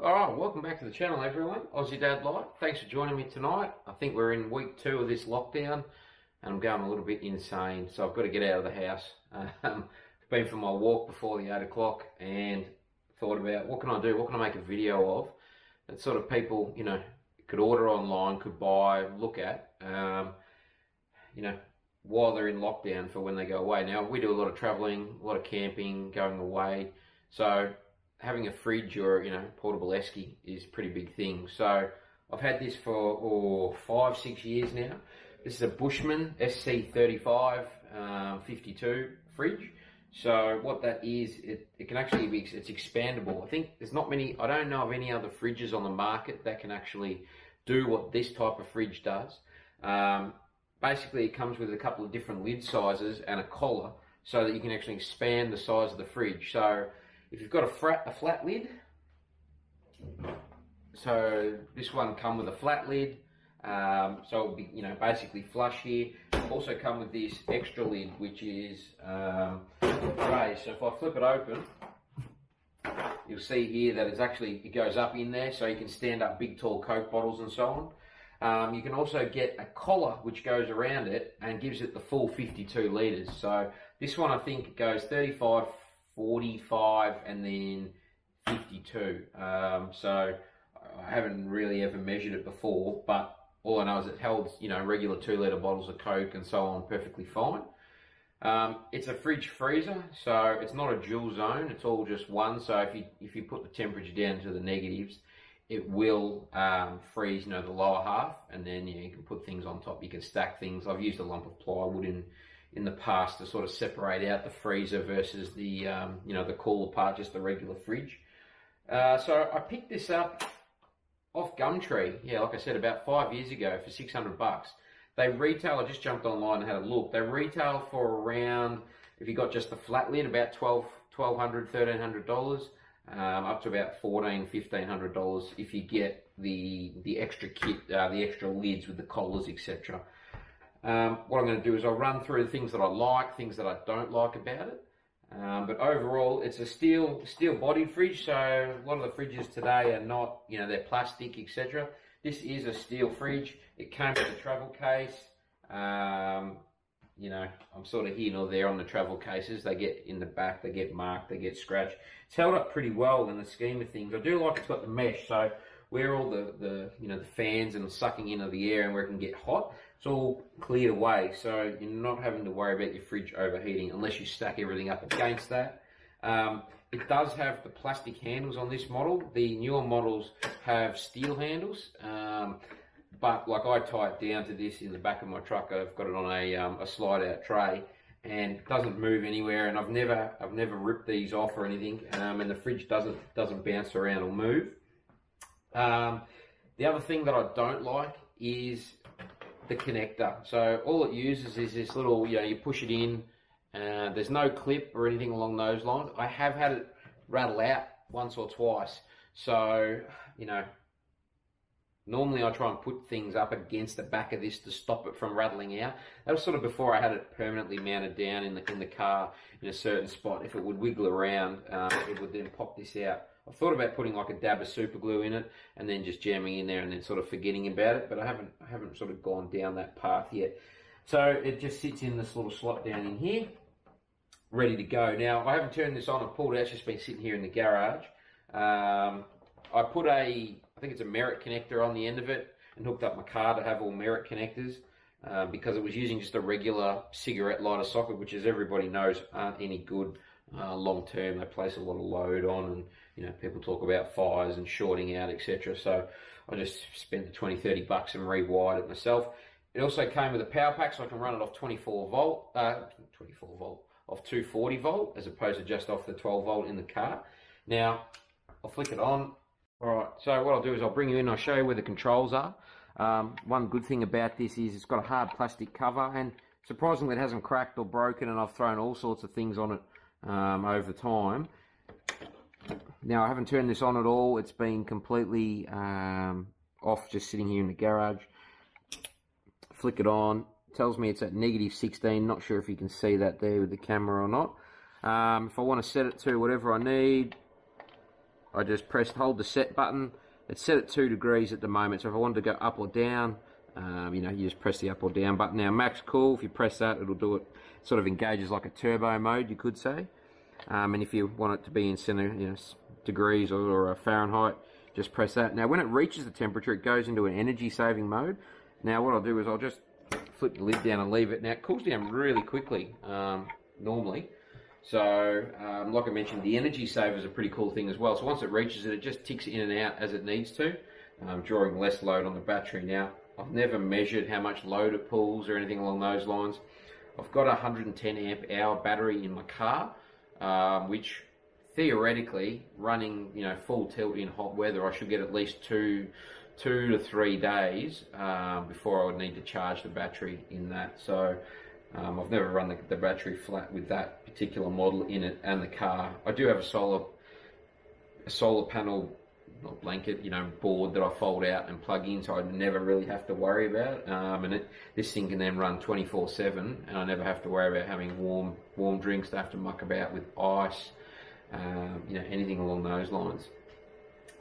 Alright, welcome back to the channel everyone. Aussie Dad Light. Thanks for joining me tonight. I think we're in week 2 of this lockdown and I'm going a little bit insane, so I've got to get out of the house. I've been for my walk before the 8 o'clock and thought about what can I do, what can I make a video of that sort of people, could order online, could buy, look at, while they're in lockdown for when they go away. Now, we do a lot of travelling, a lot of camping, going away, so having a fridge or portable esky is a pretty big thing. So I've had this for 5-6 years now. This is a Bushman SC35 52 fridge. So what that is, it can actually be, it's expandable. I think there's not many, I don't know of any other fridges on the market that can actually do what this type of fridge does. Basically it comes with a couple of different lid sizes and a collar so that you can actually expand the size of the fridge. So if you've got a flat lid, so this one come with a flat lid, so it'll be basically flush here. Also come with this extra lid, which is raised. So if I flip it open, you'll see here that it goes up in there, so you can stand up big tall Coke bottles and so on. You can also get a collar which goes around it and gives it the full 52 litres. So this one I think goes 35, 45 and then 52. So I haven't really ever measured it before, but all I know is it held regular 2-litre bottles of Coke and so on perfectly fine. It's a fridge freezer, so it's not a dual zone, it's all just one. So if you put the temperature down to the negatives, it will freeze the lower half, and then you can put things on top, you can stack things. I've used a lump of plywood in the past to sort of separate out the freezer versus the the cooler part, just the regular fridge. So I picked this up off Gumtree, like I said, about 5 years ago for $600. They retail, I just jumped online and had a look, they retail for around, if you got just the flat lid, about $1,200, $1,300, up to about $1,400, $1,500 if you get the extra kit, the extra lids with the collars, etc. What I'm going to do is I'll run through the things that I like, things that I don't like about it. But overall, it's a steel bodied fridge, so a lot of the fridges today are not, they're plastic, etc. This is a steel fridge. It came with a travel case. I'm sort of here nor there on the travel cases. They get in the back, they get marked, they get scratched. It's held up pretty well in the scheme of things. I do like it's got the mesh, so where all the fans and sucking into the air and where it can get hot, it's all cleared away, so you're not having to worry about your fridge overheating unless you stack everything up against that. It does have the plastic handles on this model. The newer models have steel handles, but like I tie it down to this in the back of my truck. I've got it on a slide-out tray, and it doesn't move anywhere. And I've never ripped these off or anything. And the fridge doesn't bounce around or move. The other thing that I don't like is the connector. So all it uses is this little, you push it in. There's no clip or anything along those lines. I have had it rattle out once or twice. So, normally I try and put things up against the back of this to stop it from rattling out. That was sort of before I had it permanently mounted down in the car in a certain spot. If it would wiggle around, it would then pop this out. I've thought about putting like a dab of super glue in it and then just jamming in there and then sort of forgetting about it, but I haven't sort of gone down that path yet. So it just sits in this little slot down in here, ready to go. Now, I haven't turned this on, I've pulled it out, it's just been sitting here in the garage. I put I think it's a Merit connector on the end of it and hooked up my car to have all Merit connectors because it was using just a regular cigarette lighter socket, which, as everybody knows, aren't any good long term. They place a lot of load on, and people talk about fires and shorting out, etc. So I just spent the 20-30 bucks and rewired it myself. It also came with a power pack, so I can run it off 24 volt, off 240 volt, as opposed to just off the 12 volt in the car. Now, I'll flick it on. Alright, so what I'll do is I'll bring you in, I'll show you where the controls are. One good thing about this is it's got a hard plastic cover, and surprisingly it hasn't cracked or broken, and I've thrown all sorts of things on it over time. Now, I haven't turned this on at all. It's been completely off, just sitting here in the garage. Flick it on. It tells me it's at -16. Not sure if you can see that there with the camera or not. If I want to set it to whatever I need, I just hold the set button. It's set at 2 degrees at the moment, so if I wanted to go up or down, you know, you just press the up or down button. Now max cool, if you press that, it'll do it, sort of engages like a turbo mode, you could say. And if you want it to be in degrees or Fahrenheit, just press that. Now when it reaches the temperature, it goes into an energy saving mode. Now what I'll do is I'll just flip the lid down and leave it. Now it cools down really quickly, normally. So, like I mentioned, the energy saver is a pretty cool thing as well. So once it reaches it, it just ticks in and out as it needs to, drawing less load on the battery. Now, I've never measured how much load it pulls or anything along those lines. I've got a 110 amp hour battery in my car, which theoretically, running, you know, full tilt in hot weather, I should get at least two to 3 days before I would need to charge the battery in that. So I've never run the battery flat with that particular model in it and the car. I do have a solar panel, not blanket, you know, board that I fold out and plug in, so I never really have to worry about it. And this thing can then run 24/7, and I never have to worry about having warm drinks to have to muck about with ice, you know, anything along those lines.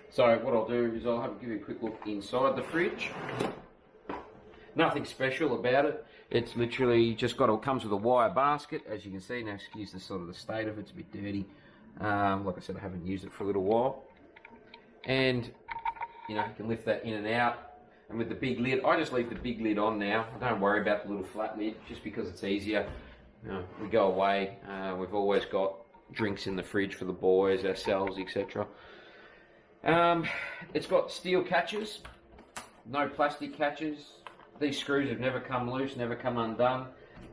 So what I'll do is I'll give you a quick look inside the fridge. Nothing special about it. It's literally just comes with a wire basket, as you can see. Now excuse the sort of the state of it, it's a bit dirty. Like I said, I haven't used it for a little while. And you know, you can lift that in and out. And with the big lid, I just leave the big lid on now. I don't worry about the little flat lid, just because it's easier. You know, we go away, we've always got drinks in the fridge for the boys, ourselves, etc. It's got steel catches, no plastic catches. These screws have never come loose, never come undone.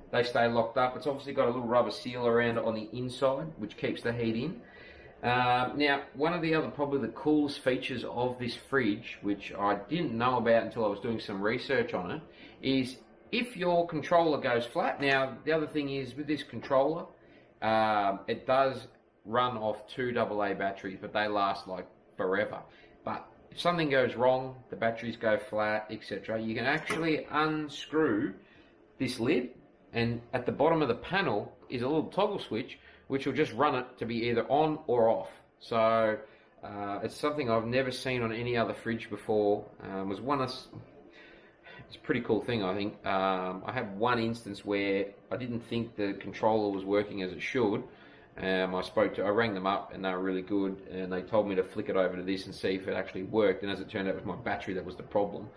They stay locked up. It's obviously got a little rubber seal around it on the inside, which keeps the heat in. Now, one of the other, probably the coolest features of this fridge, which I didn't know about until I was doing some research on it, is if your controller goes flat. Now, the other thing is, with this controller, it does run off 2 AA batteries, but they last like forever. But if something goes wrong, the batteries go flat, etc., you can actually unscrew this lid, and at the bottom of the panel is a little toggle switch which will just run it to be either on or off. So it's something I've never seen on any other fridge before. It's a pretty cool thing, I think. I had one instance where I didn't think the controller was working as it should. I rang them up and they were really good, and they told me to flick it over to this and see if it actually worked, and as it turned out it was my battery that was the problem.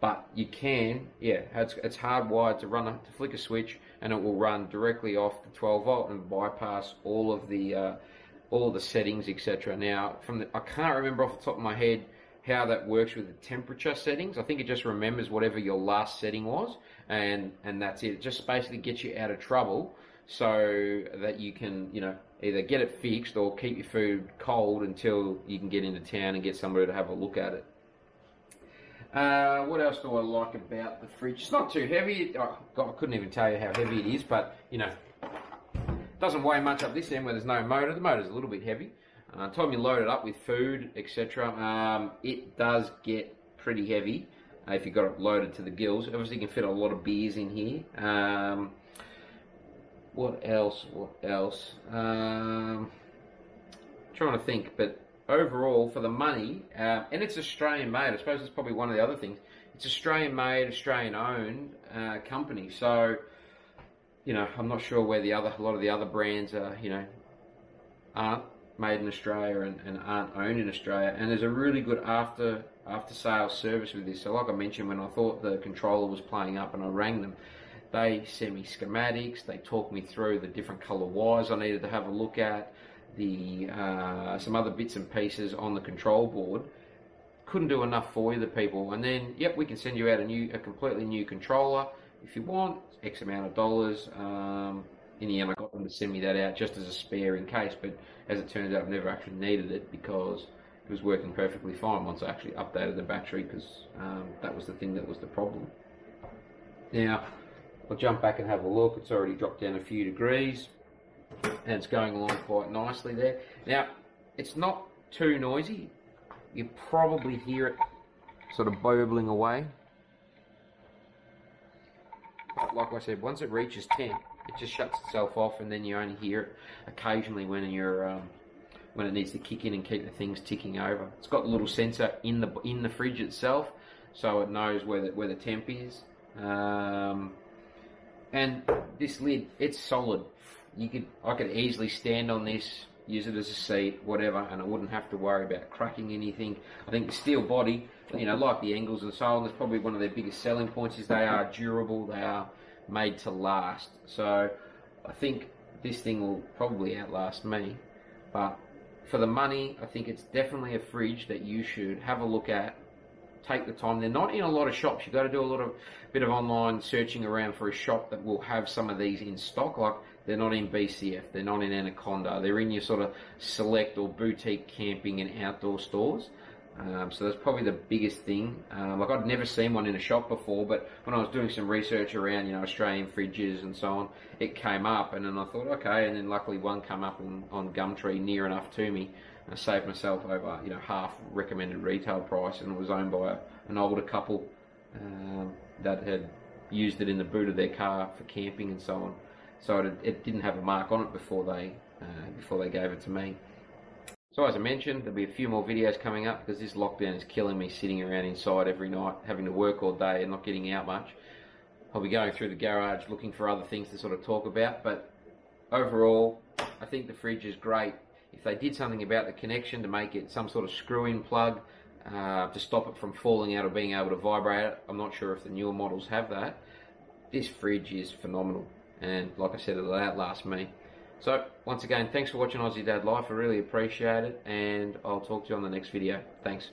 But you can, yeah, it's hardwired to flick a switch, and it will run directly off the 12 volt and bypass all of the settings, etc. Now, I can't remember off the top of my head how that works with the temperature settings. I think it just remembers whatever your last setting was, and that's it. It just basically gets you out of trouble, so that you can, you know, either get it fixed or keep your food cold until you can get into town and get somebody to have a look at it. What else do I like about the fridge? It's not too heavy. Oh, God, I couldn't even tell you how heavy it is, but, you know, it doesn't weigh much up this end where there's no motor. The motor's a little bit heavy. Time you load it up with food, etc., it does get pretty heavy if you've got it loaded to the gills. Obviously, you can fit a lot of beers in here. What else? Trying to think, but overall, for the money, and it's Australian made, I suppose that's probably one of the other things. It's Australian made, Australian owned company. So, you know, I'm not sure where a lot of the other brands are, you know, aren't made in Australia and aren't owned in Australia. And there's a really good after sales service with this. So like I mentioned, when I thought the controller was playing up and I rang them, they sent me schematics, they talked me through the different color wires I needed to have a look at, some other bits and pieces on the control board. Couldn't do enough for you, the people. And then, yep, we can send you out a completely new controller if you want, X amount of dollars. In the end, I got them to send me that out just as a spare in case, but as it turns out, I've never actually needed it because it was working perfectly fine once I actually updated the battery, because that was the thing that was the problem. Now, I'll jump back and have a look. It's already dropped down a few degrees, and it's going along quite nicely there. Now, it's not too noisy. You probably hear it sort of burbling away. But like I said, once it reaches 10, it just shuts itself off, and then you only hear it occasionally when when it needs to kick in and keep the things ticking over. It's got a little sensor in the fridge itself, so it knows where the temp is. And this lid, it's solid. I could easily stand on this, use it as a seat, whatever, and I wouldn't have to worry about cracking anything. I think the steel body, you know, like the Engels and so on, that's probably one of their biggest selling points, is they are durable, they are made to last. So I think this thing will probably outlast me, but for the money, I think it's definitely a fridge that you should have a look at. Take the time. They're not in a lot of shops. You've got to do a bit of online searching around for a shop that will have some of these in stock. Like, they're not in BCF, they're not in Anaconda, they're in your sort of select or boutique camping and outdoor stores. So that's probably the biggest thing. Like, I'd never seen one in a shop before, but when I was doing some research around, you know, Australian fridges and so on, it came up, and then I thought, okay, and then luckily one came up on Gumtree near enough to me. I saved myself over, you know, half recommended retail price, and it was owned by an older couple that had used it in the boot of their car for camping and so on. So it didn't have a mark on it before they gave it to me. So as I mentioned, there'll be a few more videos coming up, because this lockdown is killing me sitting around inside every night, having to work all day and not getting out much. I'll be going through the garage looking for other things to sort of talk about, but overall, I think the fridge is great. If they did something about the connection to make it some sort of screw-in plug to stop it from falling out or being able to vibrate it, I'm not sure if the newer models have that. This fridge is phenomenal, and like I said, it'll outlast me. So once again, thanks for watching Aussie Dad Life. I really appreciate it, and I'll talk to you on the next video. Thanks.